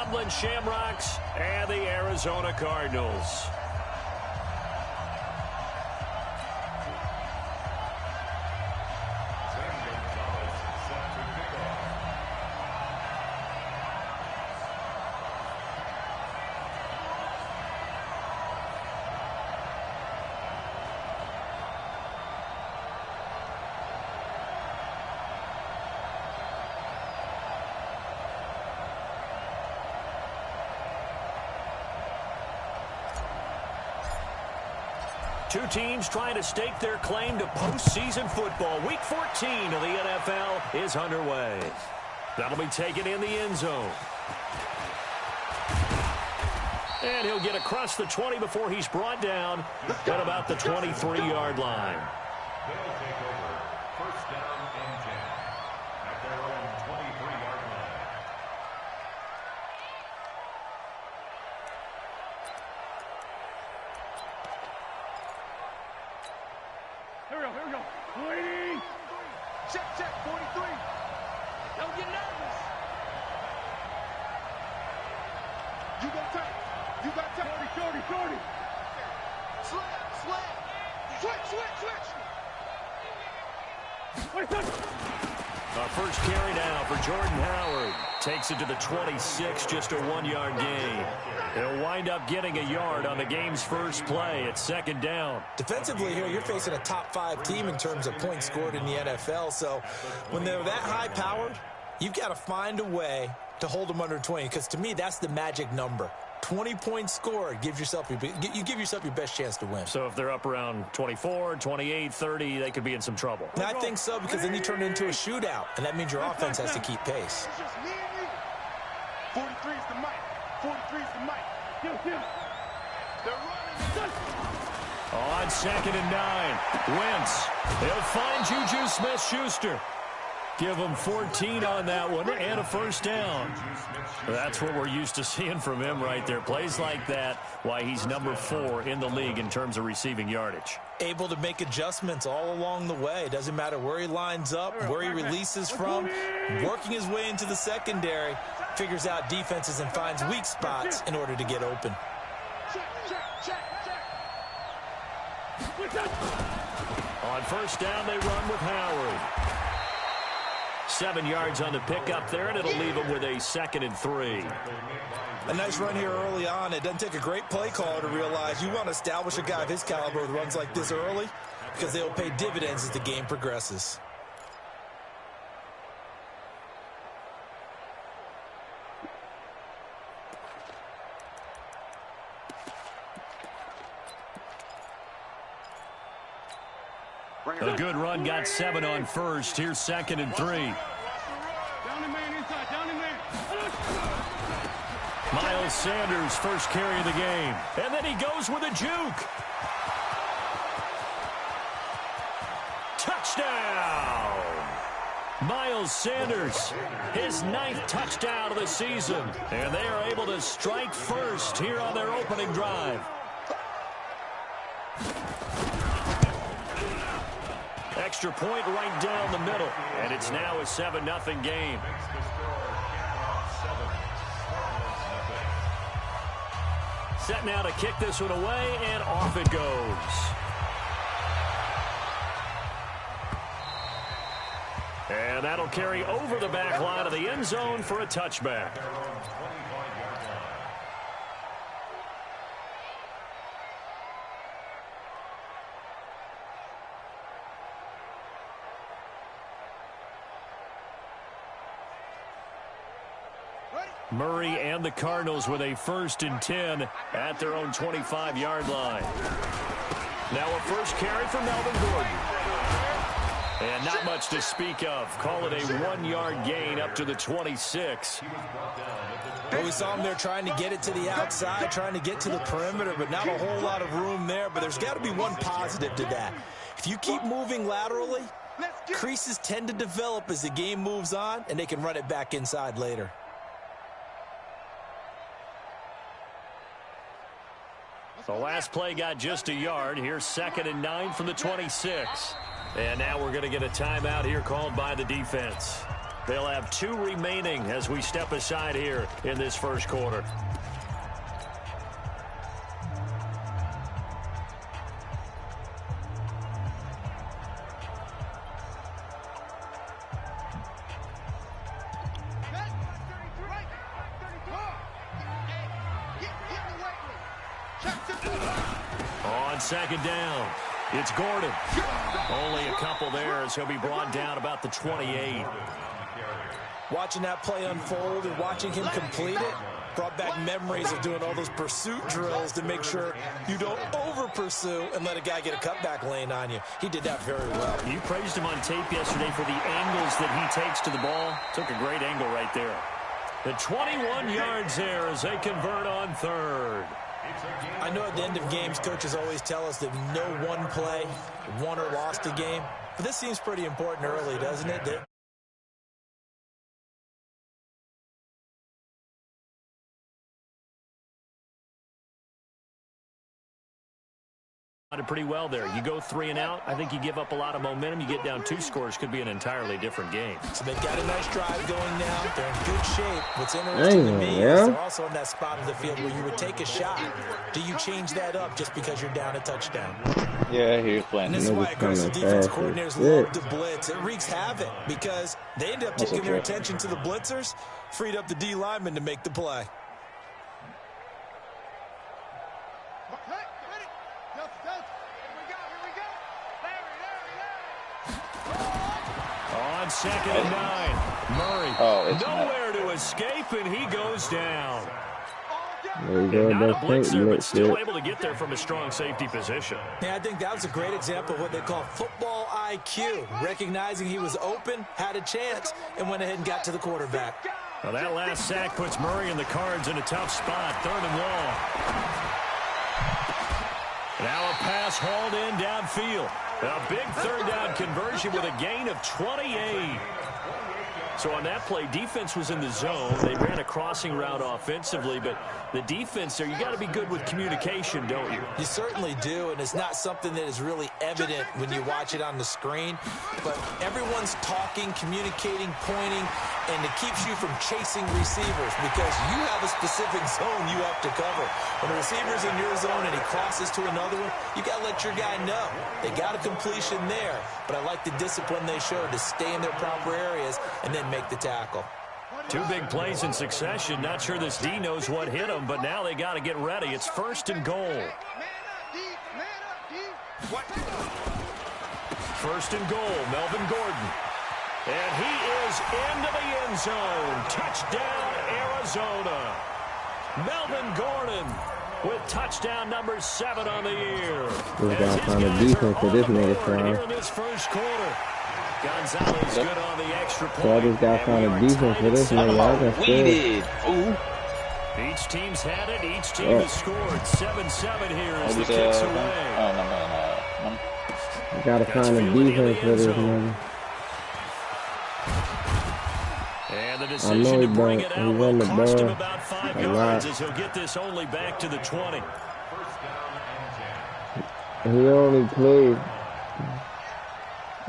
Cleveland Shamrocks and the Arizona Cardinals. Two teams trying to stake their claim to postseason football. Week 14 of the NFL is underway. That'll be taken in the end zone. And he'll get across the 20 before he's brought down at about the 23-yard line. They'll take over. First down and 10 at their own 23-yard line. Here we go. 20. Check, 43. Don't get nervous. You got time. 40. Slam. Switch. Our first carry now for Jordan Howard. Takes it to the 26, just a 1-yard gain. He'll wind up getting a yard on the game's first play at second down. Defensively here, you're facing a top 5 team in terms of points scored in the NFL. So when they're that high-powered, you've got to find a way to hold them under 20. Because to me, that's the magic number. 20 points scored, you give yourself your best chance to win. So if they're up around 24, 28, 30, they could be in some trouble. And I think so, because then you turn it into a shootout, and that means your offense has to keep pace. 43 is the mic. They're running. On second and 9, Wentz. He'll find Juju Smith-Schuster. Give him 14 on that one and a first down. That's what we're used to seeing from him right there. Plays like that, why he's number 4 in the league in terms of receiving yardage. Able to make adjustments all along the way. Doesn't matter where he lines up, where he releases from. Working his way into the secondary, figures out defenses and finds weak spots in order to get open. On first down, they run with Howard. 7 yards on the pickup there, and it'll leave him with a second and 3. A nice run here early on. It doesn't take a great play caller to realize you want to establish a guy of his caliber with runs like this early, because they'll pay dividends as the game progresses. A good run, got 7 on first. Here's second and 3. Down the man inside. Miles Sanders, first carry of the game. And then he goes with a juke. Touchdown! Miles Sanders, his 9th touchdown of the season. And they are able to strike first here on their opening drive. Extra point right down the middle. And it's now a 7-0 game. Set now to kick this one away, and off it goes. And that'll carry over the back line of the end zone for a touchback. Murray and the Cardinals with a 1st and 10 at their own 25-yard line. Now a first carry for Melvin Gordon. And not much to speak of. Call it a 1-yard gain up to the 26. Well, we saw him there trying to get it to the outside, trying to get to the perimeter, but not a whole lot of room there. But there's got to be one positive to that. If you keep moving laterally, creases tend to develop as the game moves on, and they can run it back inside later. The last play got just a yard. Here's 2nd and 9 from the 26. And now we're going to get a timeout here called by the defense. They'll have 2 remaining as we step aside here in this first quarter. On second down, it's Gordon. Only a couple there as he'll be brought down about the 28. Watching that play unfold and watching him complete it brought back memories of doing all those pursuit drills to make sure you don't over-pursue and let a guy get a cutback lane on you. He did that very well. You praised him on tape yesterday for the angles that he takes to the ball. Took a great angle right there. The 21 yards there as they convert on third. I know at the end of games, coaches always tell us that no one play won or lost a game. But this seems pretty important early, doesn't it? Did pretty well there. You go 3 and out. I think you give up a lot of momentum. You get down 2 scores, could be an entirely different game. So they've got a nice drive going now. They're in good shape. What's interesting to me is they're also in that spot of the field where you would take a shot. Do you change that up just because you're down a touchdown? Yeah, he was playing. And this is why aggressive defense coordinators love to blitz. It wreaks havoc because they end up taking their attention to the blitzers, freed up the D lineman to make the play. On second and 9, Murray nowhere to escape, and he goes down. There you go, Not a blitzer, but still able to get there from a strong safety position. Yeah, I think that was a great example of what they call football IQ. Recognizing he was open, had a chance, and went ahead and got to the quarterback. Well, that last sack puts Murray and the Cards in a tough spot. 3rd and long. Now a pass hauled in downfield. A big 3rd down conversion with a gain of 28. So on that play, defense was in the zone. They ran a crossing route offensively, but the defense there, you got to be good with communication, don't you? You certainly do, and it's not something that is really evident when you watch it on the screen. But everyone's talking, communicating, pointing, and it keeps you from chasing receivers because you have a specific zone you have to cover. When a receiver's in your zone and he crosses to another one, you got to let your guy know. They got a completion there, but I like the discipline they showed to stay in their proper areas and then make the tackle. 2 big plays in succession. Not sure this D knows what hit them, but now they got to get ready. It's 1st and goal. 1st and goal, Melvin Gordon. And he is into the end zone. Touchdown, Arizona. Melvin Gordon with touchdown number 7 on the year. This guy found a defense for this nigga here in this first quarter. Gonzalez good on the extra point. So I just got found a defense for this nigga. We did. Ooh. Each team's had it. Each team has scored. 7-7 here as the kicks away. Oh, no. I gotta find a defense for this nigga. And the decision to bring it out will cost him about 5 yards lot. as he'll get this only back to the 20. He only played.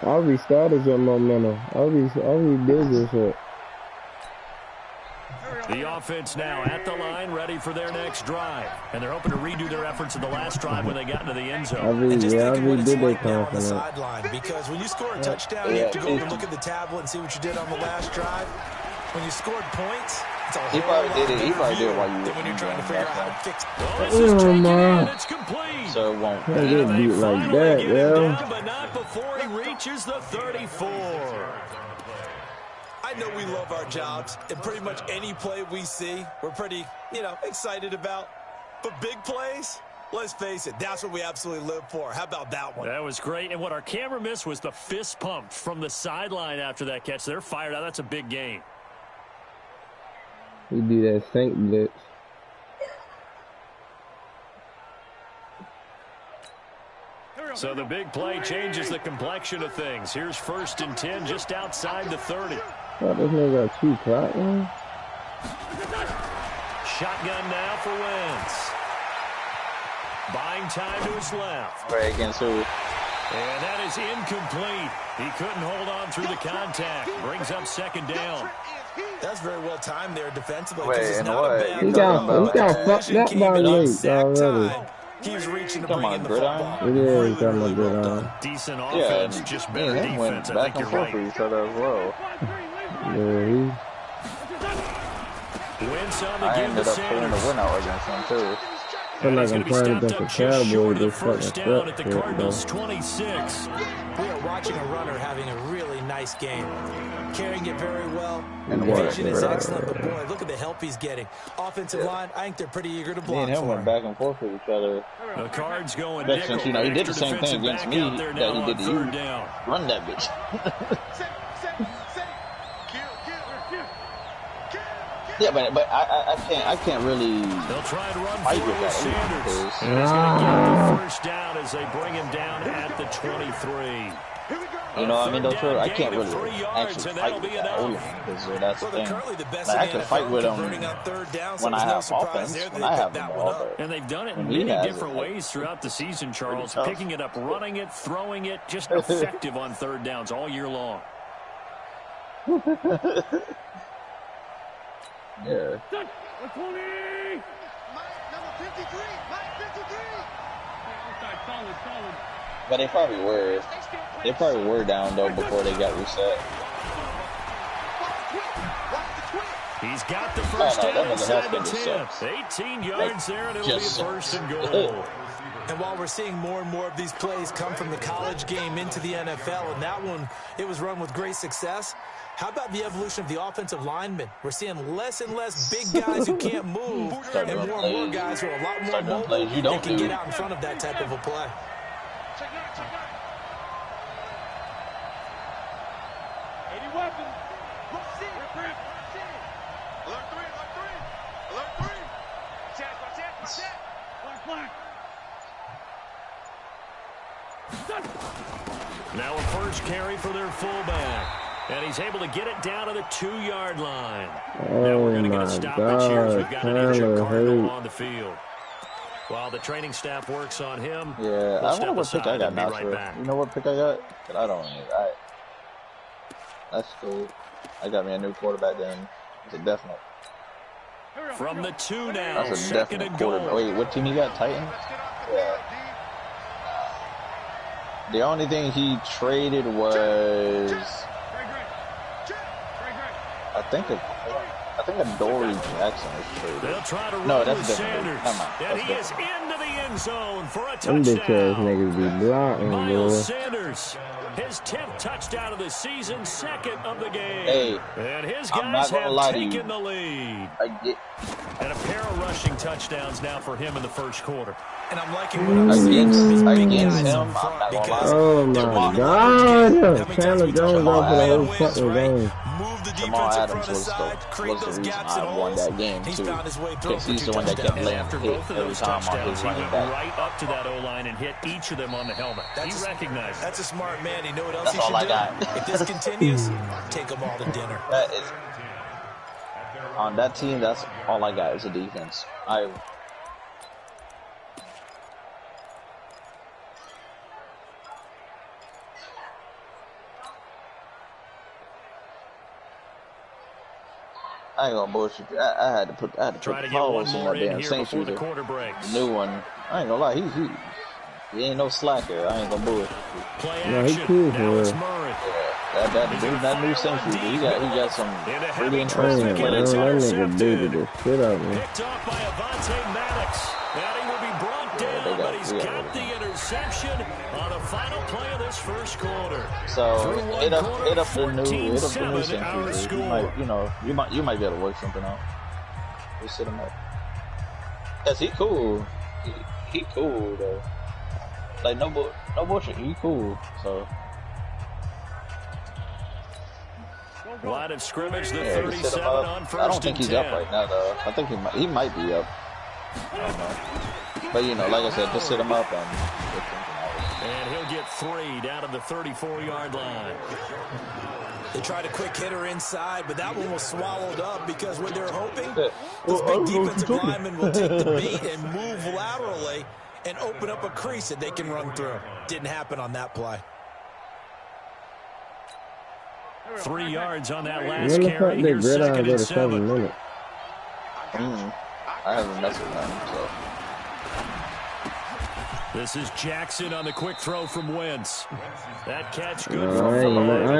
I'll restart his momentum. I'll rebuild this shit. The offense now at the line, ready for their next drive. And they're hoping to redo their efforts in the last drive when they got into the end zone. I redid that on the sideline, because when you score a touchdown, you have to go and look at the tablet and see what you did on the last drive. When you scored points, it's a whole lot better He probably did it while you than when you're trying to figure out how to fix it. Well, this is taken in. It's complete. So it won't. Can't get beat like that, yo. But not before he reaches the 34. I know we love our jobs, and pretty much any play we see, we're pretty, excited about. But big plays, let's face it, that's what we absolutely live for. How about that one? That was great. And what our camera missed was the fist pump from the sideline after that catch. They're fired out. That's a big gain. He do that Saint blitz. So the big play changes the complexion of things. Here's 1st and 10 just outside the 30. Oh, this nigga got 2 clock, man. Shotgun now for Wentz. Buying time to his left. Right against who? And that is incomplete. He couldn't hold on through the contact. Brings up second down. That's very well timed there defensively. Wait, It's and not what? a bad You got talking about fucked up by late exact already. time. He was reaching to talking bring in about the gridiron? football. It is Really, talking really about well gridiron. done. Decent Yeah, offense, just better me and him went defense. I back think and you're forth right. with each other as well. Yeah, Wentz on the I give ended to up pulling the Sanders. win out against him too. feel And like he's I'm going to be playing stopped against the up just short Cowboys. of the This fucking first down at the shit, Cardinals' though. 26. We are watching a runner having a really nice game. Carrying it very well. And Vision is what? excellent, but boy, look at the help he's getting. Offensive line, I think they're pretty eager to Me block and him for went him. back and forth with each other. The Cards going But nickel. since, you know, he did the Extra same thing defensive against back me out there that now he on did to you. third down. Run that bitch. Yeah, but I can't really They'll try and run fight for with it with that. Sanders. Because And he's going to get the first down as they bring him down at the 23. you know, I mean, those Third down I gain can't of really 3 yards, actually and fight that'll with be that enough. O-line because that's the Well, they're thing. currently the best Like, I in can the fight NFL with him converting on third down, so when I there's no have surprise offense, there that when they I picked have that the one ball, up. but And they've done it in when he many has different it, ways throughout the season, Charles. tough. Picking it up, running it, throwing it, just effective on third downs all year long. Number yeah. 20! Number 53! Mike 53! Solid. But they probably were. They probably were down though before they got reset. He's got the first that down was a inside the Haskins 10. sucks. 18 yards there, and it'll be a Just first and sucks. goal. And while we're seeing more and more of these plays come from the college game into the NFL, and that one, it was run with great success, how about the evolution of the offensive linemen? We're seeing less and less big guys who can't move, and more guys who are a lot more mobile that can get out in front of that type of a play. Check 80 weapons. Look, see. Alert 3. Check. Now a first carry for their fullback. And he's able to get it down to the 2-yard line. Now we're going to get a stoppage here as we've got an injured Cardinal on the field. While the training staff works on him, Yeah, we'll I step wonder what pick aside I got and be now. right back. You know what pick I got? But I don't know. That's cool. I got me a new quarterback then. It's a definite. From the 2 now, That's a second definite and quarterback. goal. Wait, what team he got? Titan? Yeah. The only thing he traded was I think a Dory Jackson was traded. They'll try to run No, that's with different. Sanders. Never mind. And That's he is different. into the end zone for a Them bitch ass touchdown. niggas be blocking, Miles boy. Sanders, his 10th touchdown of the season, second of the game. Hey, and his I'm not guys gonna have lie to you. taken the lead. And a pair of rushing touchdowns now for him in the first quarter. And I'm liking what I'm seeing from these big Against guys him, up front I'm not gonna because lie. Oh they're my walking God! How many times Chandler we talk Jones about out for the whole wins, fucking right? game. Move the Jamal defensive Adams front was aside, create the those reason gaps I and won holes. that game He's too. found his way through Because for he's 2 the one that kept touchdowns. laying After hit both of every those time on touchdowns, his he running went back. right up to that O-line and hit each of them on the helmet. He recognized it. That's a smart man. You know what else That's he should all I do? got. If this continues, take them all to dinner. That is on that team. That's all I got is a defense. I ain't gonna bullshit you. I had to put Try to get one pause in more that in damn here Saint before the shooter. quarter breaks. The new one. I ain't gonna lie. He ain't no slacker. I ain't gonna bullshit. Play No, he action. cool Now for it's real. Murray. That new Saint shooter. He got some really Damn, interesting that plays. nigga booted the shit out of me. Picked off by Avonte Maddox. Now he will be brought down, but he's got the interception on the final play of this first quarter. So hit up the new Saint 14-7 our shooter. You might be able to work something out. Just sit him up. Cause he cool. He cool though. Like no bullshit. He cool. So Line of scrimmage, the yeah, just sit 37 him up. on first I don't think and he's 10. up right now though. I think he might be up. I don't know. But like I said, just sit him up and get something out. And he'll get 3 down to the 34-yard line. They tried a quick hitter inside, but that one was swallowed up because when they're hoping, those big defensive linemen will take the beat and move laterally. and open up a crease that they can run through. Didn't happen on that play. 3 yards on that last carry. Here's 2nd and 7. I haven't messed with them, so. This is Jackson on the quick throw from Wentz. That catch good. I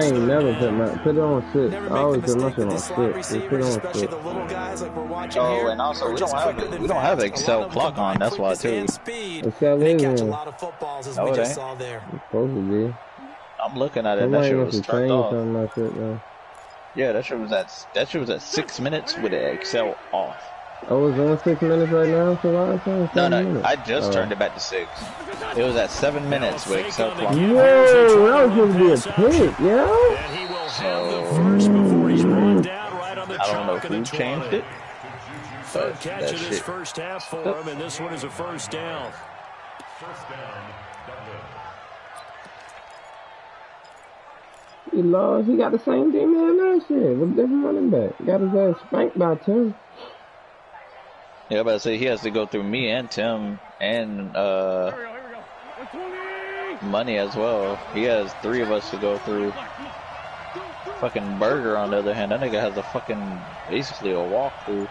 ain't never put it on 6. I always put my shit on 6. Put it on 6. Oh, and also we don't have Excel clock on. That's why too. Excel is in. No, it ain't. It's supposed to be. I'm looking at it. And that shit was turned off. Yeah, that shit was at 6 minutes with the Excel off. Oh, it's on 6 minutes right now for last time? No, I just turned it back to 6. It was at 7 minutes with Excel clock. Yo, that was supposed to be a pick, yo. I don't know who changed it. Third catch of this first half for him, and this one is a first down. He lost. He got the same thing man last year with a different running back. Got his ass spanked by Tim. Yeah, I'm about to say he has to go through me and Tim and Money as well. He has 3 of us to go through. Fucking Burger, on the other hand, that nigga has a fucking basically a walkthrough.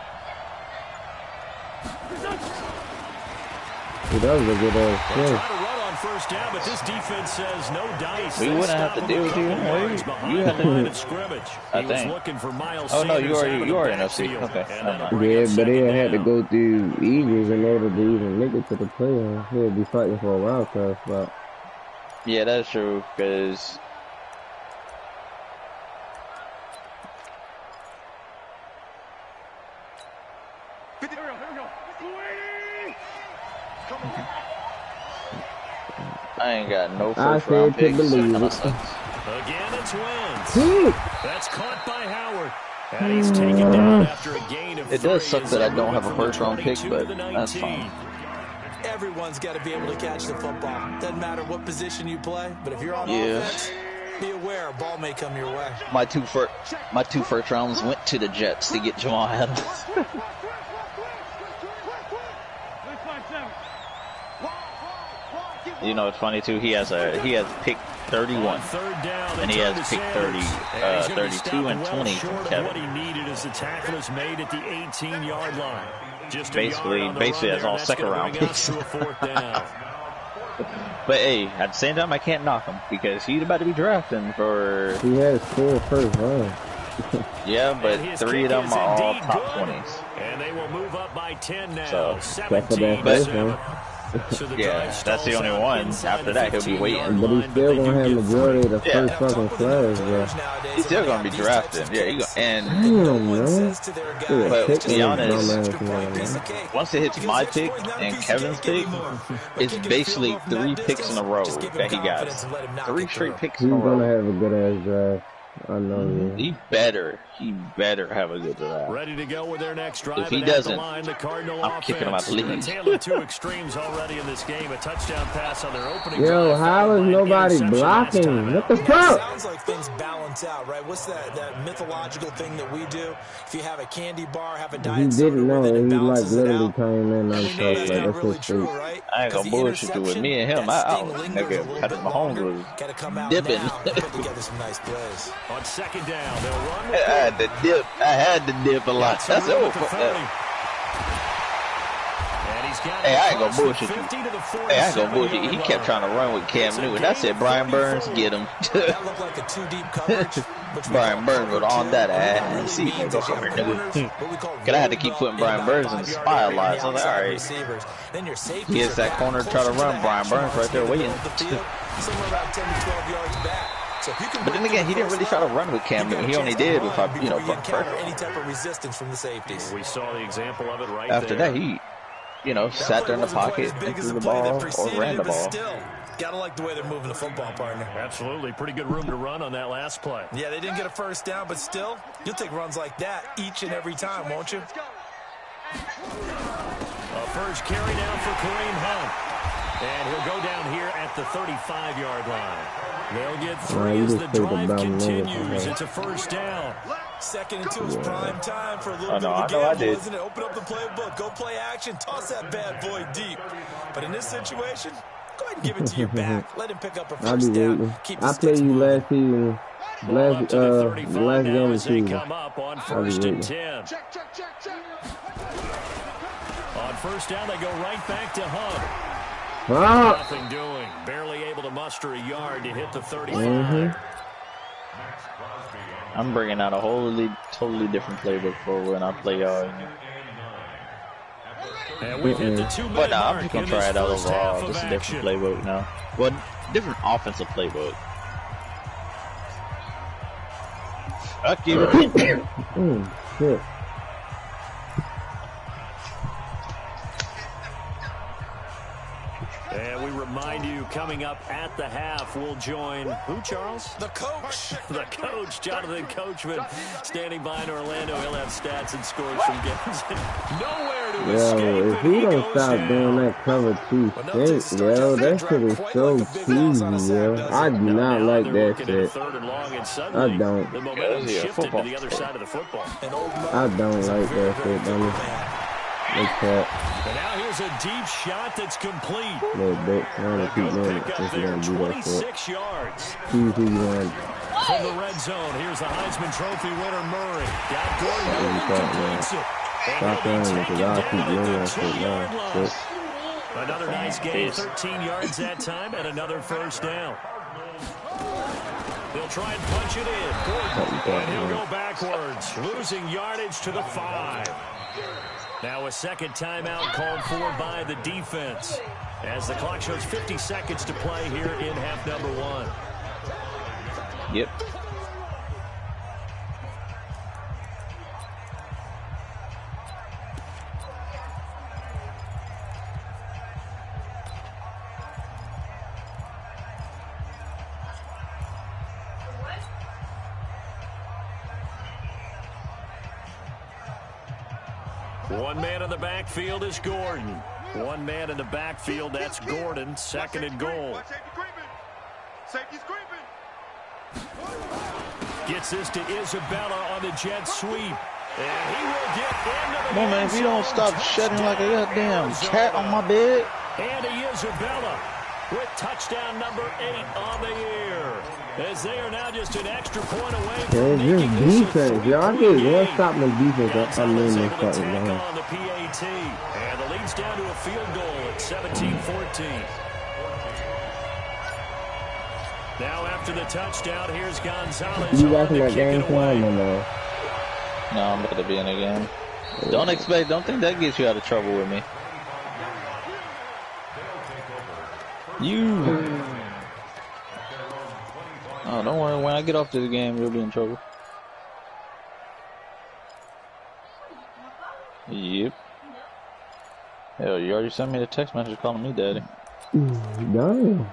He does a good ass play. First down, but this defense says no dice. We wouldn't have to deal with you. You had to scrimmage. I think. Oh no, you are in FC. Okay. Yeah, but they had to go through Eagles in order to even make it to the playoffs. He'll be fighting for a wild card spot. Yeah, that's true. Because I ain't got no first round picks. Again, it's Wentz. That's caught by Howard. And he's taken down after a gain of 3. It does suck that I don't have a first round pick, but that's fine. Everyone's got to be able to catch the football. Doesn't matter what position you play, but if you're on offense, be aware a ball may come your way. My two first rounds went to the Jets to get Jamal Adams. You know, it's funny too. He has pick 31, and he has pick 32 and 20 from Kevin. What he needed is the tackle is made at the 18-yard line. Just basically that's all second round picks. But hey, at the same time, I can't knock him because he's about to be drafting for. He has 4 first rounds. Yeah, but 3 of them are all top 20s. And they will move up by 10 now. So, 17-7. Yeah, that's the only one. After that, he'll be waiting. But he's still gonna have majority of the first fucking class, bro. He's still gonna be drafted. Yeah, but to be honest, once it hits my pick and Kevin's pick, it's basically 3 picks in a row that he got. 3 straight picks in a row. He's gonna have a good ass draft. I know. He better have a good draft. Ready to go with their next drive. If he doesn't, I'm kicking him out the league. Tale of 2 extremes already in this game. A touchdown pass on their opening. Yo, how is nobody blocking? What the fuck? Sounds like things balance out, right? What's that mythological thing that we do? If you have a candy bar, have a diet soda, he didn't know. He like literally came in on stuff like that's really true, right? I ain't gonna bullshit you with me and him. Nigga, Patrick Mahomes was dipping. Put together some nice plays. On second down, they'll run. I had to dip a lot. That's over. Hey, I ain't gonna bullshit you. Hey, I ain't gonna bullshit you. He kept trying to run with Cam Newton. I said, Brian Burns, get him. That looked like a 2-deep coverage. Brian Burns was on that ass. See, go come here, nigga. Cause I had to keep putting Brian Burns in the spotlight. So I was like, all right. He hits that corner to try to run. Brian Burns right there waiting. Somewhere about 10 to 12 yards back. But then again, he didn't really try to run with Cam Newton. He only did with any type of resistance from the safeties. We saw the example of it right after that. He, sat there in the pocket and threw the ball or ran the ball. Gotta like the way they're moving the football, partner. Absolutely, pretty good room to run on that last play. Yeah, they didn't get a first down, but still, you'll take runs like that each and every time, won't you? A first carry down for Kareem Hunt. And he'll go down here at the 35-yard line. They'll get 3 as the drive continues. It's a first down. Second into his prime time for a little bit I of a know I gamble, did. isn't it? Open up the playbook, go play action, toss that bad boy deep. But in this situation, go ahead and give it to your back. Let him pick up a first down. Keep the I sticks played you moving. last season. Ball up to the 35 last now game as they season. come up on 1st and 10. On first down, they go right back to Hunt. Nothing doing. Barely able to muster a yard to hit the 35. I'm bringing out a totally different playbook for when I play y'all. And we've hit the 2-minute But I'm mark just gonna in try this it out first half overall. of Just a action. different playbook now. Well, different offensive playbook. Fuck you. Shit. And we remind you, coming up at the half, we'll join who, Charles? The coach. The coach, Jonathan Coachman, standing by in Orlando. He'll have stats and scores from games. Nowhere to escape. Yo, if and he don't goes stop down. doing that cover 2 shit, yo, that shit is so cheesy, yo. I do not Now like they're that looking at shit. 3rd and long, and I suddenly don't. the momentum Yeah, shifted football. to the other side of the football. I don't like that shit, dummy. Like that. And now here's a deep shot that's complete. Little bitch, I wanna keep doing it. Pick up If you there, gonna do that shit. 26 yards. Choose who you want. From the red zone, here's the Heisman Trophy winner, Murray. Got Gordon you who thought, completes it. Stop And playing he'll be because taken I'll down keep at doing the that shit 2-yard now. line. Shit. Another nice game, 13 yards that time, and another first down. They'll try and punch it in. Gordon, and he'll go backwards, losing yardage to the 5. Now a second timeout called for by the defense as the clock shows 50 seconds to play here in half number 1. Yep. One man in the backfield is Gordon. One man in the backfield, that's Gordon. Second and goal. Safety's creeping. Gets this to Isabella on the jet sweep. And he will get into the Come on, man. If you don't stop shedding like a goddamn cat on my bed. Andy Isabella with touchdown number 8 on the year. As they are now just an extra point away from Yeah, making just this a defense. Y'all three-point get one game. stop in defense. I mean, Gonzalez this able to fucking tackle game. on the PAT. And the lead's down to a field goal at 17-14. Now after the touchdown, here's Gonzalez You on watching to that kick game it plan or away. no? No, I'm about to be in a game. Don't think that gets you out of trouble with me. You. Oh, don't worry. When I get off to the game, you'll be in trouble. Yep. Hell, you already sent me the text message calling me daddy. Damn.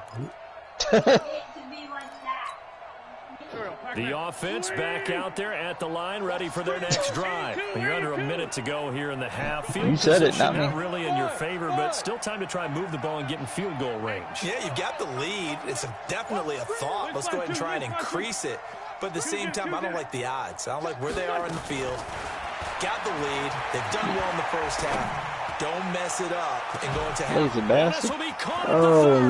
The offense back out there at the line, ready for their next drive. You're under a minute to go here in the half. Field You said it, position not me. really in your favor, but still time to try and move the ball and get in field goal range. Yeah, you've got the lead. It's definitely a thought. Let's go ahead and try and increase it. But at the same time, I don't like the odds. I don't like where they are in the field. Got the lead. They've done well in the first half. Don't mess it up and go into half. Lazy This bastard. will be caught at the Oh 30.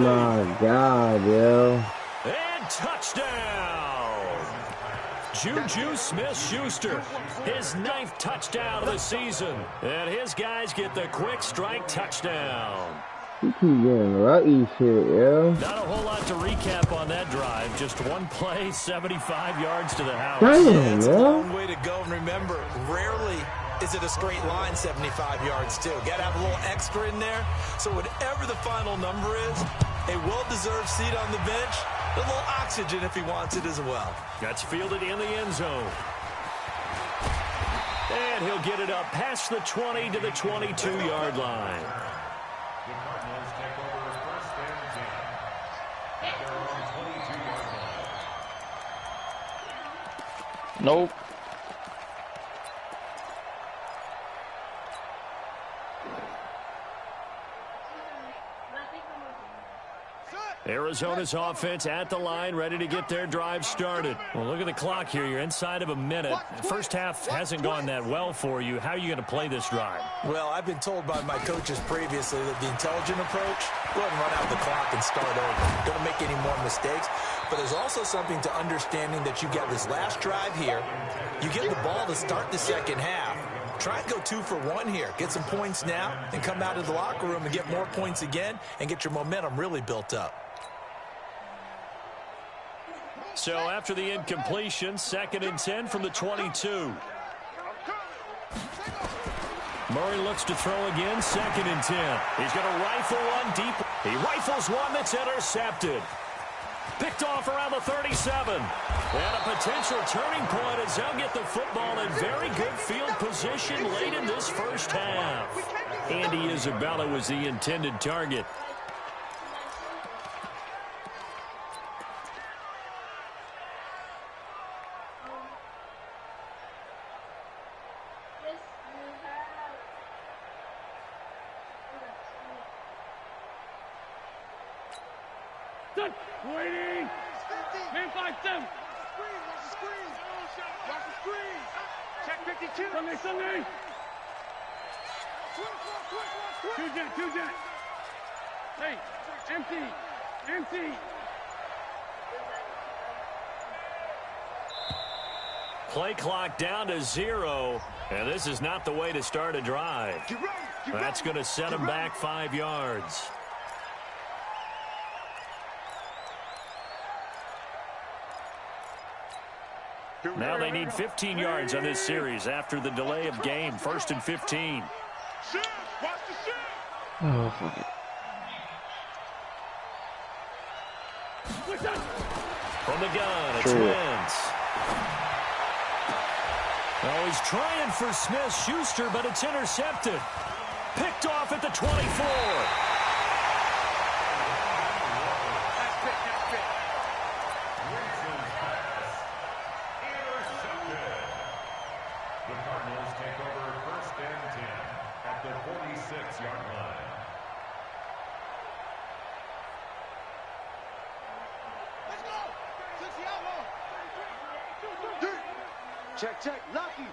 my God, yo. And touchdown! Juju Smith-Schuster, his 9th touchdown of the season. And his guys get the quick strike touchdown. You keep getting lucky shit, yo. Not a whole lot to recap on that drive. Just one play, 75 yards to the house. Damn, It's a yo. long way to go. And remember, rarely is it a straight line 75 yards, too. Got to have a little extra in there. So whatever the final number is, a well-deserved seat on the bench, a little oxygen if he wants it as well. That's fielded in the end zone. And he'll get it up past the 20 to the 22-yard line. The Cardinals take over 1st and 10. At their own 22-yard line. Nope. Arizona's offense at the line, ready to get their drive started. Well, look at the clock here. You're inside of a minute. The first half hasn't gone that well for you. How are you going to play this drive? Well, I've been told by my coaches previously that the intelligent approach, go ahead and run out the clock and start over. Don't make any more mistakes. But there's also something to understanding that you got this last drive here. You get the ball to start the second half. Try and go 2 for 1 here. Get some points now and come out of the locker room and get more points again and get your momentum really built up. So after the incompletion, 2nd and 10 from the 22. Murray looks to throw again, 2nd and 10. He's going to rifle one deep. He rifles one that's intercepted. Picked off around the 37. And a potential turning point as they'll get the football in very good field position late in this first half. Andy Isabella was the intended target. Waiting. Man 5-7. Watch the screen. Watch the screen. Check 52. Sunday. Two jet. Hey, empty. Play clock down to 0, and this is not the way to start a drive. That's going to set them back 5 yards. Now they need 15 yards on this series after the delay of game. 1st and 15. Oh, fuck it. From the gun, it's Wentz. Oh, he's trying for Smith-Schuster, but it's intercepted. Picked off at the 24. The Cardinals take over 1st and 10 at the 46-yard line. Let's go. Check. Lucky.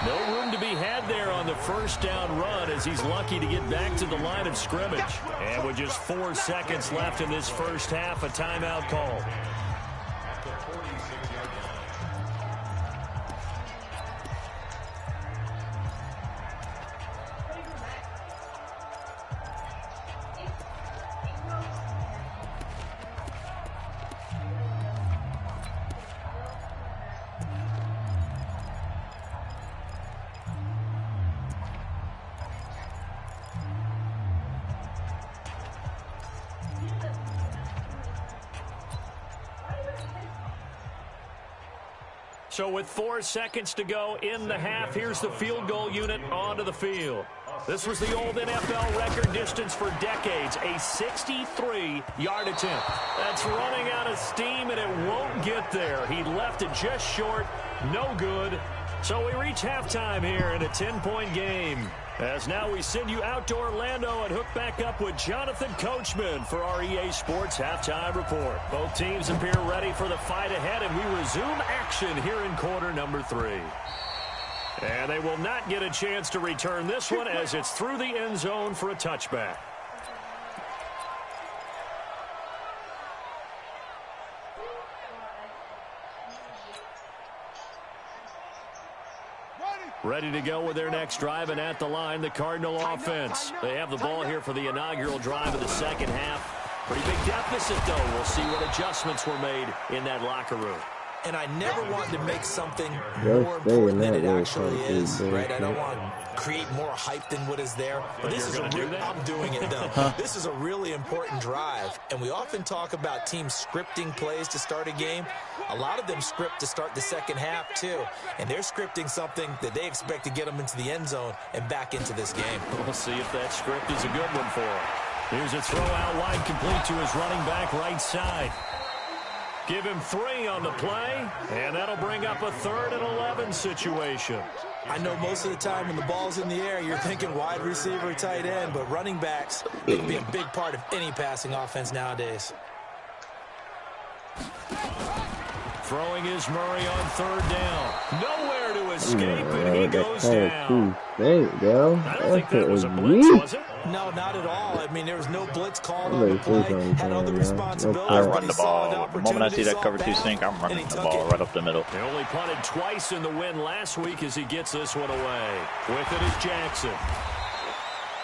No room to be had there on the first down run as he's lucky to get back to the line of scrimmage. And with just 4 seconds left in this first half, a timeout call. At the 46-yard line. So with 4 seconds to go in the half, here's the field goal unit onto the field. This was the old NFL record distance for decades, a 63-yard attempt. That's running out of steam, and it won't get there. He left it just short, no good. So we reach halftime here in a 10-point game. As now we send you out to Orlando and hook back up with Jonathan Coachman for our EA Sports Halftime Report. Both teams appear ready for the fight ahead, and we resume action here in quarter number 3. And they will not get a chance to return this one as it's through the end zone for a touchback. Ready to go with their next drive, and at the line, the Cardinal offense. They have the ball here for the inaugural drive of the second half. Pretty big deficit, though. We'll see what adjustments were made in that locker room. And I never want to make something more important than it actually is, right? I don't want to create more hype than what is there. But this is I'm doing it, though. This is a really important drive. And we often talk about teams scripting plays to start a game. A lot of them script to start the second half, too. And they're scripting something that they expect to get them into the end zone and back into this game. We'll see if that script is a good one for him. Here's a throw out wide, complete to his running back right side. Give him 3 on the play, and that'll bring up a 3rd and 11 situation. I know most of the time when the ball's in the air, you're thinking wide receiver, tight end, but running backs, they can be a big part of any passing offense nowadays. Throwing is Murray on 3rd down. Nowhere to escape, and he goes down. I don't think that was a blitz, was it? No, not at all. I mean, there was no blitz called on the play. Had other responsibilities. I run the ball. The moment I see that cover 2 sink, I'm running the ball right up the middle. He only punted twice in the win last week as he gets this one away. With it is Jackson.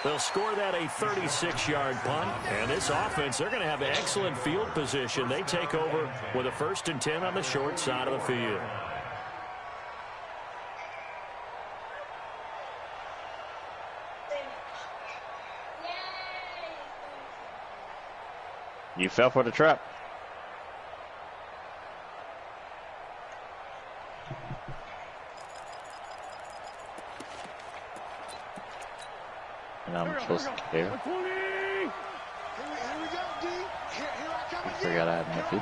They'll score that a 36-yard punt. And this offense, they're going to have excellent field position. They take over with a 1st and 10 on the short side of the field. You fell for the trap. And I'm supposed to care. I forgot I had my feet.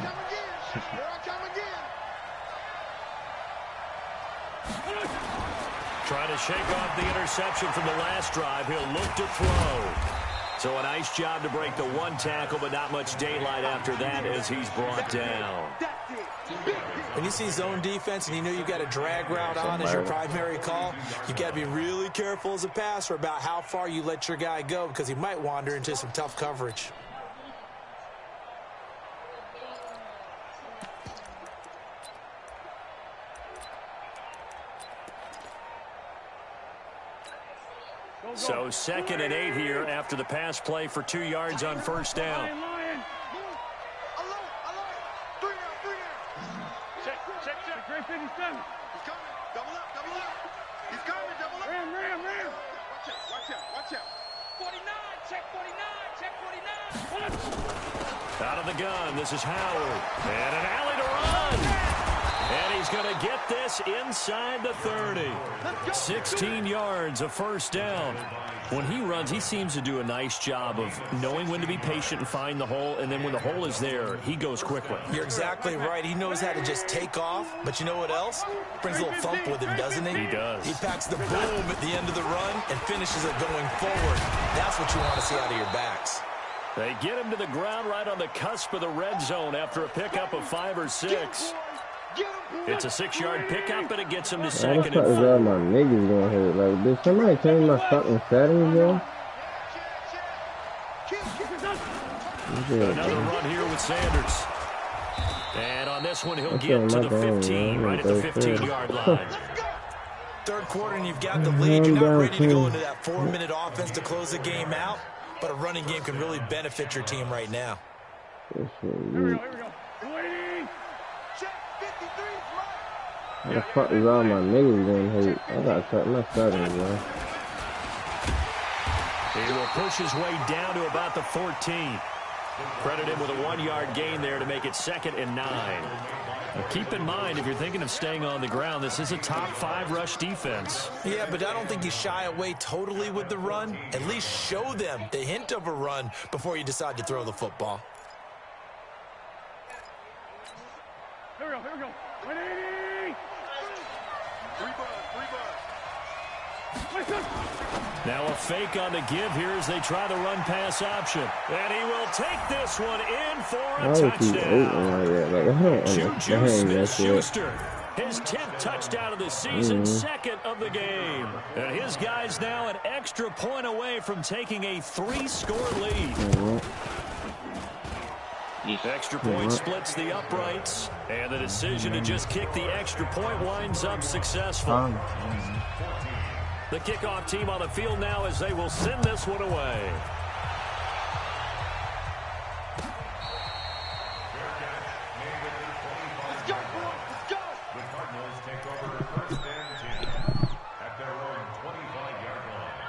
Trying to shake off the interception from the last drive. He'll look to throw. So a nice job to break the 1 tackle, but not much daylight after that as he's brought down. When you see zone defense and you know you've got a drag route on as your primary call, you've got to be really careful as a passer about how far you let your guy go because he might wander into some tough coverage. So 2nd and 8 here after the pass play for 2 yards on 1st down. Great 57. He's coming. Double up. He's coming. Double up. Ram. Watch out. 49. Check 49. 49. Out of the gun, this is Howard. And an alley to run. And he's going to get this inside the 30. 16 yards, a 1st down. When he runs, he seems to do a nice job of knowing when to be patient and find the hole, and then when the hole is there, he goes quickly. You're exactly right. He knows how to just take off, but you know what else? Brings a little thump with him, doesn't he? He does. He packs the boom at the end of the run and finishes it going forward. That's what you want to see out of your backs. They get him to the ground right on the cusp of the red zone after a pickup of 5 or 6. It's a 6-yard pickup, but it gets him to 2nd and 4. My niggas gonna hit like this. Somebody change my fucking settings, bro. Another run here with Sanders. And on this one, he'll get to the 15, right at the 15-yard line. 3rd quarter, and you've got the lead. You're not ready to go into that 4-minute offense to close the game out, but a running game can really benefit your team right now. Here we go. How the fuck is all my niggas gonna hate? I gotta cut my settings, bro. He will push his way down to about the 14. Credit him with a 1-yard gain there to make it 2nd and 9. Now keep in mind, if you're thinking of staying on the ground, this is a top 5 rush defense. Yeah, but I don't think you shy away totally with the run. At least show them the hint of a run before you decide to throw the football. Here we go. 180. Now a fake on the give here as they try the run-pass option. And he will take this one in for a touchdown. Juju Smith-Schuster, his 10th touchdown of the season, 2nd of the game. And his guys now an extra point away from taking a 3-score lead. Extra point splits the uprights, and the decision to just kick the extra point winds up successful. The kickoff team on the field now as they will send this one away. Let's go. The Cardinals take over 1st and 10 at their own 25-yard line.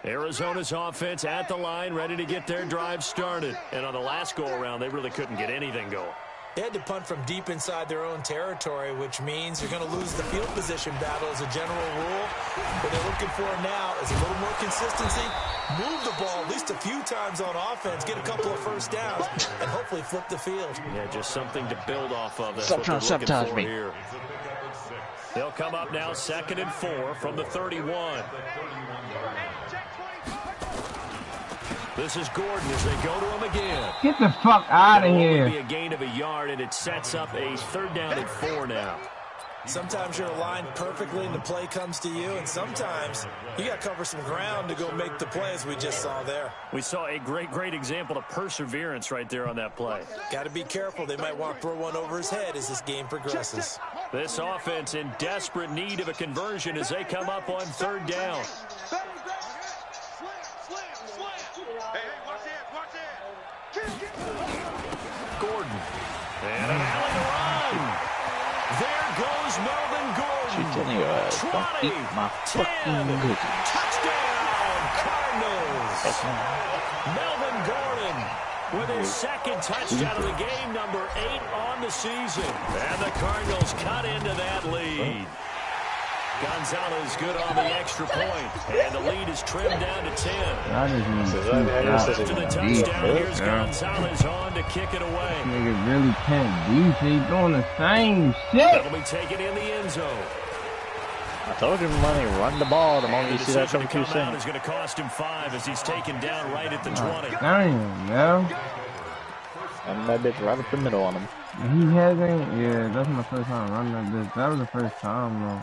Arizona's offense at the line, ready to get their drive started. And on the last go-around, they really couldn't get anything going. They had to punt from deep inside their own territory, which means you're going to lose the field position battle as a general rule. What they're looking for now is a little more consistency, move the ball at least a few times on offense, get a couple of first downs, and hopefully flip the field. Yeah, just something to build off of. That's Stop what trying to they're looking sabotage for me. here. They'll come up now 2nd and 4 from the 31. This is Gordon as they go to him again. Get the fuck out of It here. will be a gain of a yard, and it sets up a 3rd down and 4 now. Sometimes you're aligned perfectly and the play comes to you, and sometimes you got to cover some ground to go make the play, as we just saw there. We saw a great example of perseverance right there on that play. Got to be careful. They might want to throw one over his head as this game progresses. This offense in desperate need of a conversion as they come up on 3rd down. Gordon. And an alley to run. There goes Melvin Gordon. She's telling you, don't eat my fucking cookies. Touchdown, Cardinals. Melvin Gordon with his 2nd touchdown of the game, number 8 on the season. And the Cardinals cut into that lead. Gonzalez good on the extra point, and the lead is trimmed down to 10. After the touchdown, here's Gonzalez on to kick it away. Nigga really can't beat. He doing the same shit. That'll be taken in the end zone. I told you, money, run the ball the moment you see that Decision coming to too come out soon. is going to cost him 5 as he's taken down right at the 20. Damn, yo. And that bitch right up the middle on him. He hasn't. Yeah, that's my first time running that bitch. That was the first time, though.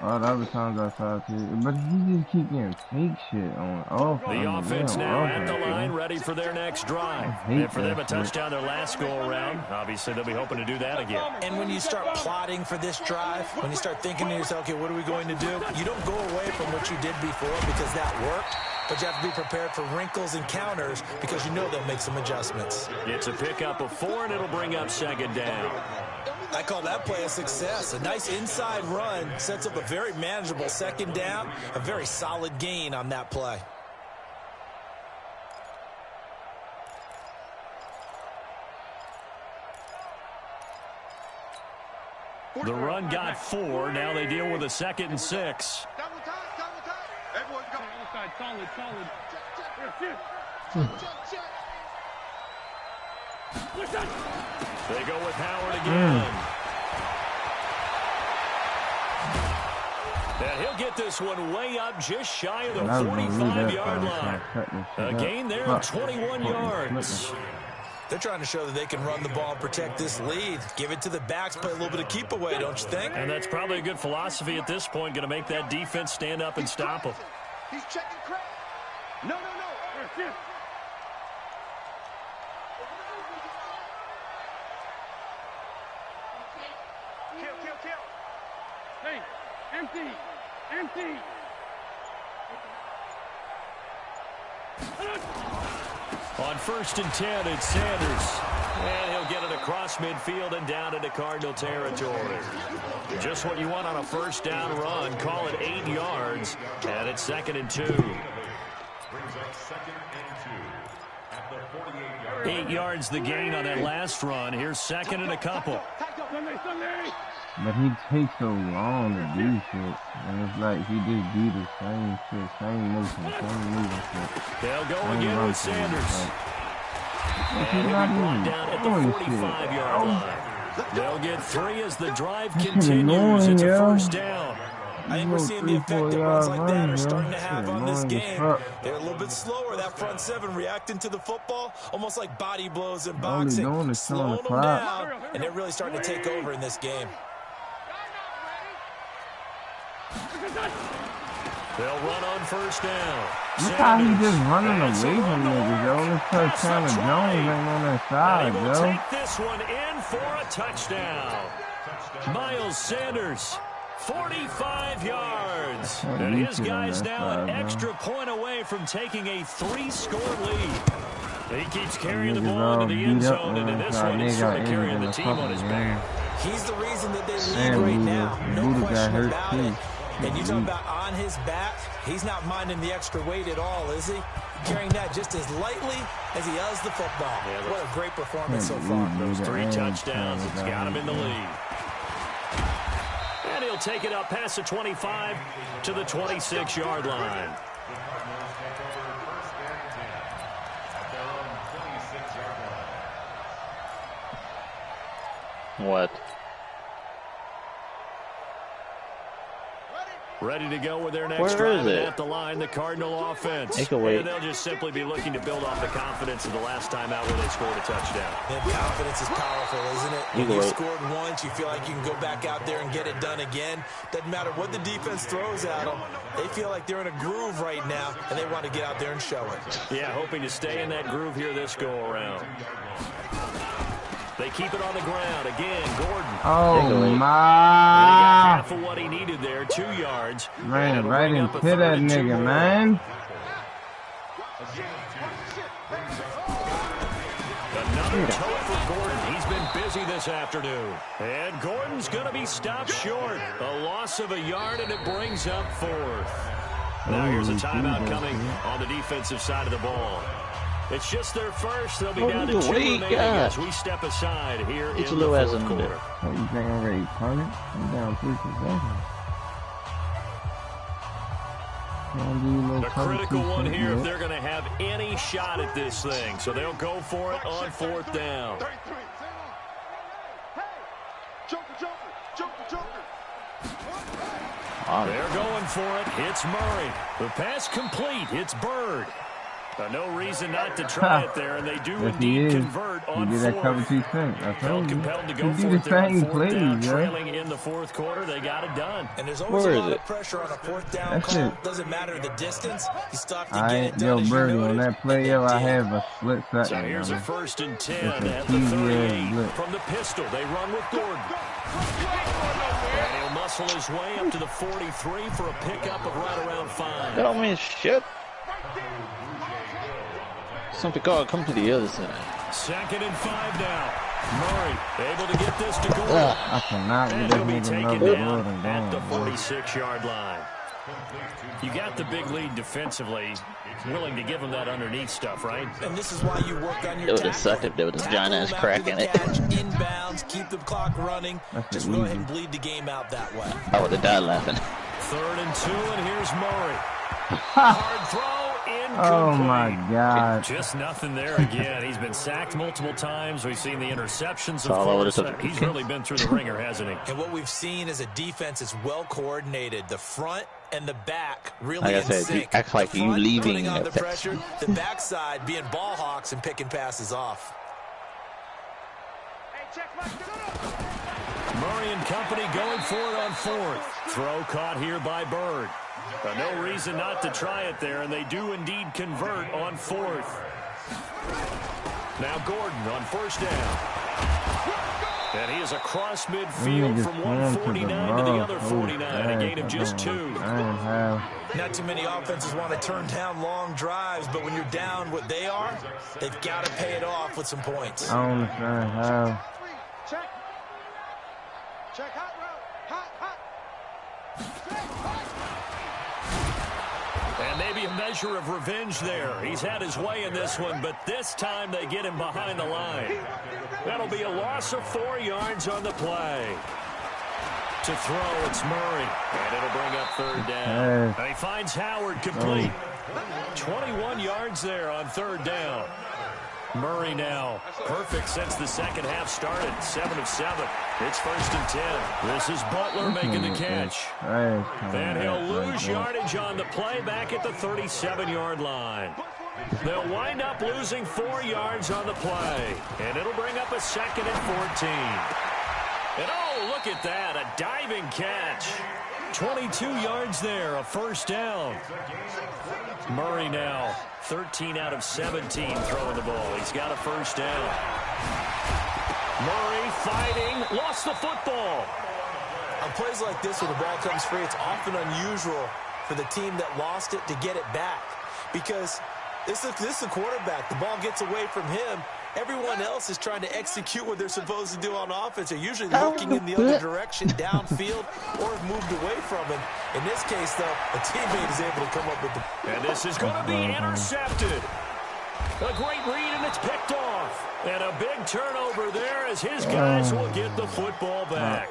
All the other times I saw it too. But he just keep getting fake shit on offense. The offense now at the line, ready for their next drive. And for them, a touchdown their last go-around. Obviously, they'll be hoping to do that again. And when you start plotting for this drive, when you start thinking to yourself, okay, what are we going to do? You don't go away from what you did before because that worked. But you have to be prepared for wrinkles and counters because you know they'll make some adjustments. It's a pickup of 4, and it'll bring up 2nd down. I call that play a success. A nice inside run sets up a very manageable 2nd down. A very solid gain on that play. The run got 4. Now they deal with a 2nd and 6. Double time. Everyone go. Outside, solid. They go with Howard again. And he'll get this one way up just shy of the 45-yard line. A gain there of 21 yards. They're trying to show that they can run the ball and protect this lead. Give it to the backs, play a little bit of keep away, don't you think? And that's probably a good philosophy at this point, going to make that defense stand up and stop them. He's checking crap. No. Kill. Hey, empty. On 1st and 10, it's Sanders. And he'll get it across midfield and down into Cardinal territory. Just what you want on a 1st down run. Call it 8 yards. And it's 2nd and 2. 8 yards the gain on that last run. Here's 2nd and a couple. But he takes so long to do shit. And it's like he just do the same shit, same motion shit. They'll go again with Sanders. He's And not he'll be brought even down at the doing 45-yard line. They'll get 3 as the drive continues. annoying, It's a yo. 1st down. I think we're seeing the effect that runs like that are starting to have on this game. They're a little bit slower, that front 7 reacting to the football, almost like body blows in boxing, slowing them down, and they're really starting to take over in this game. They'll run on 1st down. Look how he just running away from niggas, yo. This first time Jones ain't on that side, And he will yo. take this one in for a touchdown. Miles Sanders, 45 yards. And his guys now an extra point away from taking a 3-score lead. He keeps carrying the ball into the end zone, and in this one, he's sort of carrying the team on his back. He's the reason that they lead right now. No question about it. And you talk about on his back, he's not minding the extra weight at all, is he? carrying that just as lightly as he does the football. Yeah, what a great performance so far. Those 3 touchdowns, it's got him in the lead. And he'll take it up past the 25 to the 26-yard line. What? Ready to go with their next drive at the line, the Cardinal offense. Take away. And they'll just simply be looking to build off the confidence of the last time out where they scored a touchdown. And confidence is powerful, isn't it? When you scored once, you feel like you can go back out there and get it done again. Doesn't matter what the defense throws at them. They feel like they're in a groove right now, and they want to get out there and show it. Yeah, hoping to stay in that groove here this go-around. They keep it on the ground. Again, Gordon. Oh, my. They got half of what he needed there, 2 yards. Ran right into that nigga, man. Another toe for Gordon. He's been busy this afternoon. And Gordon's going to be stopped short. A loss of a yard, and it brings up 4th. Now here's a timeout coming on the defensive side of the ball. It's just their first. They'll be down to 2 remaining as we step aside here in the fourth quarter. What, you think I'm ready to punt it? I'm down 3 seconds. The critical one here if they're going to have any shot at this thing. So they'll go for it on 4th down. They're going for it. It's Murray. The pass complete. It's Bird. No reason not to try it there, and they do indeed convert on 4th. Felt compelled to go for it there on 4th down, trailing in the 4th quarter. They got it done. And there's always a lot of pressure on a 4th down call. Doesn't matter the distance. You stop to get it done. Yo, Birdie, on that play, I have a split second. So here's a 1st and 10 at the 38 from the pistol. They run with Gordon. And he'll muscle his way up to the 43 for a pickup of right around 5. That don't mean shit. Something called come to the other side. 2nd and 5 now. Murray able to get this to Gordon. I cannot get that nigga taken down at the 46-yard line. You got the big lead defensively. Willing to give him that underneath stuff, right? And this is why you work on your It would have sucked if there was a giant ass crack in it. Inbounds, keep the clock running. Just go ahead and bleed the game out that way. I would have died laughing. 3rd and 2, and here's Murray. Hard throw. Oh my God. Just nothing there again. He's been sacked multiple times. We've seen the interceptions. Of course. He's really been through the ringer, hasn't he? And what we've seen is a defense that's well coordinated. The front and the back really in sync. You act like you leaving putting on the pressure. The backside being ball hawks and picking passes off. Murray and company going for it on 4th. Throw caught here by Bird. No reason not to try it there, and they do indeed convert on 4th. Now Gordon on 1st down. And he is across midfield from 149 to the other 49, a gain of just 2. Not too many offenses want to turn down long drives, but when you're down what they are, they've got to pay it off with some points. I don't understand how. Check hot route. Hot. And maybe a measure of revenge there. He's had his way in this one, but this time they get him behind the line. That'll be a loss of 4 yards on the play. To throw, it's Murray. And it'll bring up 3rd down. And he finds Howard complete. 21 yards there on 3rd down. Murray now perfect since the second half started. 7 of 7. It's 1st and 10. This is Butler making the catch. And he'll lose yardage on the play back at the 37-yard line. They'll wind up losing 4 yards on the play. And it'll bring up a 2nd and 14. And oh, look at that. A diving catch. 22 yards there. A 1st down. Murray now 13 out of 17 throwing the ball. He's got a 1st down. Murray fighting, lost the football. On plays like this where the ball comes free, it's often unusual for the team that lost it to get it back. Because this is a quarterback. The ball gets away from him, Everyone else is trying to execute what they're supposed to do on offense. They're usually looking in the other direction, downfield, or have moved away from it. In this case, though, a teammate is able to come up with the... And this is going to be intercepted. A great read, and it's picked off. And a big turnover there as his guys will get the football back.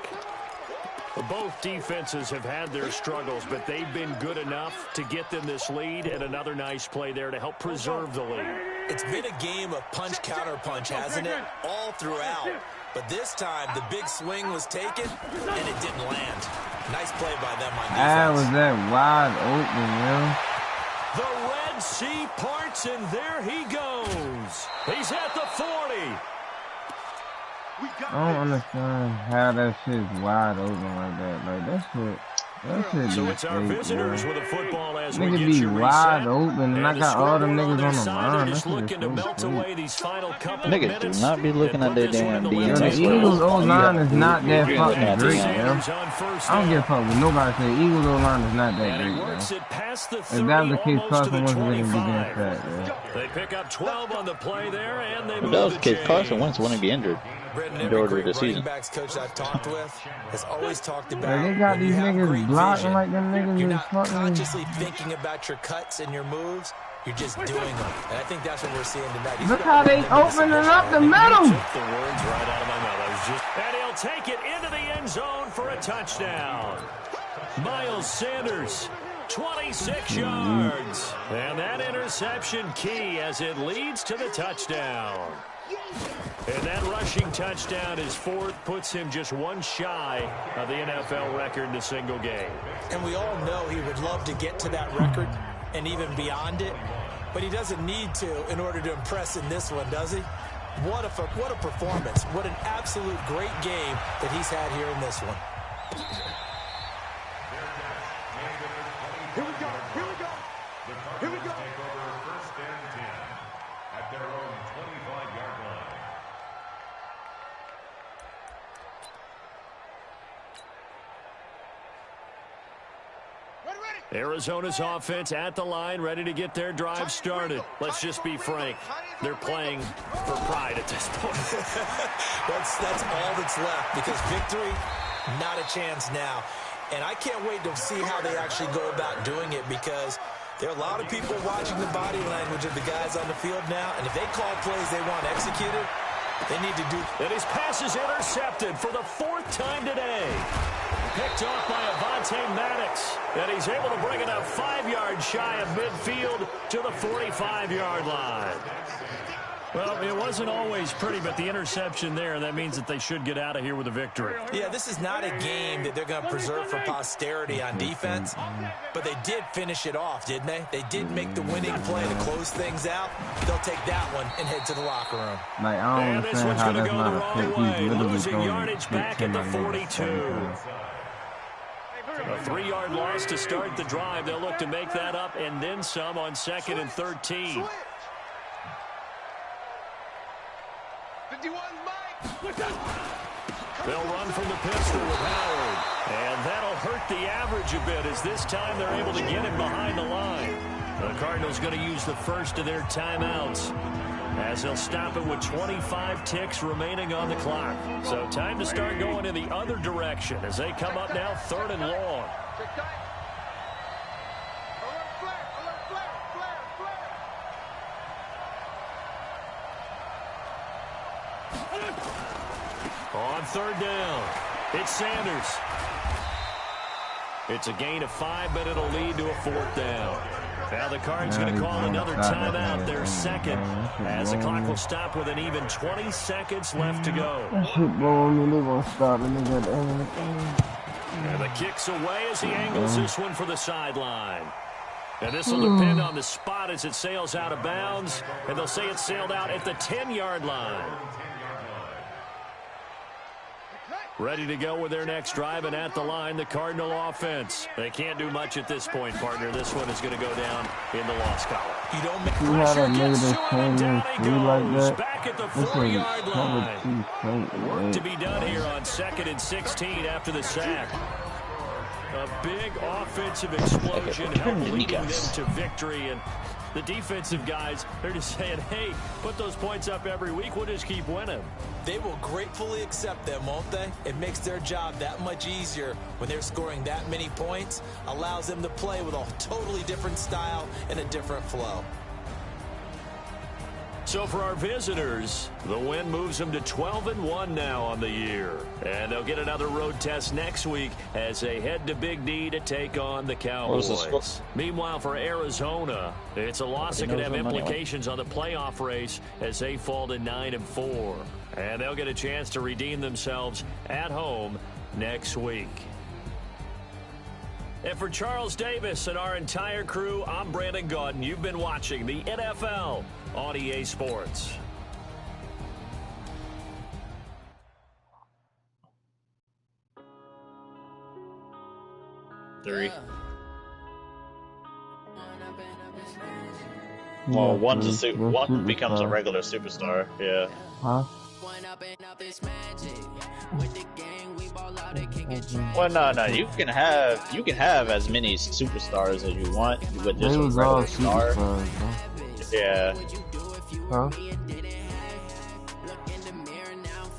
Both defenses have had their struggles, but they've been good enough to get them this lead, and another nice play there to help preserve the lead. It's been a game of punch-counter-punch, hasn't it? All throughout. But this time, the big swing was taken, and it didn't land. Nice play by them on defense. That was that wide open, yo. The Red Sea parts, and there he goes. He's at the 40. I don't understand how that shit's wide open like that. Like, that shit So it's our visitors with a football as we nigga get be you wide reset. open, and I got all them niggas on the line. They're That just shit looking to is melt so away these final couple Niggas of minutes. do not be looking at their damn Yo, DMs. the Eagles O-line is not that fucking great, yo. Sanders on first I don't give a down. fuck what nobody say. Eagles O-line is not that And he great, works yo. it past the If 30, that was the case, almost to Carson the Wentz wouldn't be getting 25. fat, yo. They pick up 12 on the play there, and they If move that was the the case, chains. Carson Wentz wouldn't be injured. Brendan, in every order great this running season. backs coach I've talked with has always talked about Like, they got when you these have niggas great blocking vision, like them niggas you're is not fucking... consciously thinking about your cuts and your moves. You're just doing them. And I think that's what we're seeing tonight. He's Look got how they them in this opening position. up the middle. Took the words right out of my mouth. I was just... And he'll take it into the end zone for a touchdown. Miles Sanders, 26 yards. And that interception key as it leads to the touchdown. And that rushing touchdown, his fourth, puts him just one shy of the NFL record in a single game. And we all know he would love to get to that record and even beyond it, but he doesn't need to in order to impress in this one, does he? What a performance. What an absolute great game that he's had here in this one. Here we go. Here we go. Here we go. Take over first and 10 at their own 25-yard line. Arizona's offense at the line, ready to get their drive started. Let's just be frank. They're playing for pride at this point. That's all that's left, because victory, not a chance now. And I can't wait to see how they actually go about doing it, because there are a lot of people watching the body language of the guys on the field now, and if they call plays they want executed, they need to do. And his pass is intercepted for the fourth time today. Picked off by Avonte Maddox. And he's able to bring it up 5 yards shy of midfield to the 45-yard line. Well, it wasn't always pretty, but the interception there, that means that they should get out of here with a victory. Yeah, this is not a game that they're going to preserve for posterity on defense, but they did finish it off, didn't they? They did make the winning play to close things out. They'll take that one and head to the locker room. Like, I don't And this understand one's how going to that's go the not a pick. wrong He's way. literally Losing throwing yardage pick back at the 10 42. A 3-yard loss to start the drive. They'll look to make that up and then some on 2nd and 13. 51 Mike. They'll run from the pistol with Howard. And that'll hurt the average a bit, as this time they're able to get him behind the line. The Cardinals going to use the first of their timeouts, as they'll stop it with 25 ticks remaining on the clock. So time to start going in the other direction as they come up now 3rd and long. Check time. Alert flare. Alert flare. Flare. On 3rd down, it's Sanders. It's a gain of 5, but it'll lead to a 4th down. Now the Cards going to call another timeout, their second, as the clock will stop with an even 20 seconds left to go. That shit blowing me. They gonna stop the nigga at the end of the game. And the kick's away as he angles this one for the sideline. And this will depend on the spot as it sails out of bounds. And they'll say it sailed out at the 10-yard line. Ready to go with their next drive, and at the line, the Cardinal offense. They can't do much at this point, partner. This one is going to go down in the loss column. You don't make See how that nigga Gets just to him, came and in down he free like goes. that? Back at the This was 4-yard line. cover 2 straight. Work to be done here on 2nd and 16 after the sack. A big offensive explosion helped leading them to victory, and The defensive guys, they're just saying, hey, put those points up every week. We'll just keep winning. They will gratefully accept them, won't they? It makes their job that much easier when they're scoring that many points. Allows them to play with a totally different style and a different flow. So for our visitors, the win moves them to 12-1 now on the year. And they'll get another road test next week as they head to Big D to take on the Cowboys. Meanwhile, for Arizona, it's a loss that could have implications on the playoff race as they fall to 9-4. And they'll get a chance to redeem themselves at home next week. And for Charles Davis and our entire crew, I'm Brandon Gaudin. You've been watching the NFL on EA Sports. Three. Well, one becomes a regular superstar. Yeah. Huh? Well, no. You can have as many superstars as you want with just a regular star. Yeah. Huh?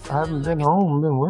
I haven't been home, been working.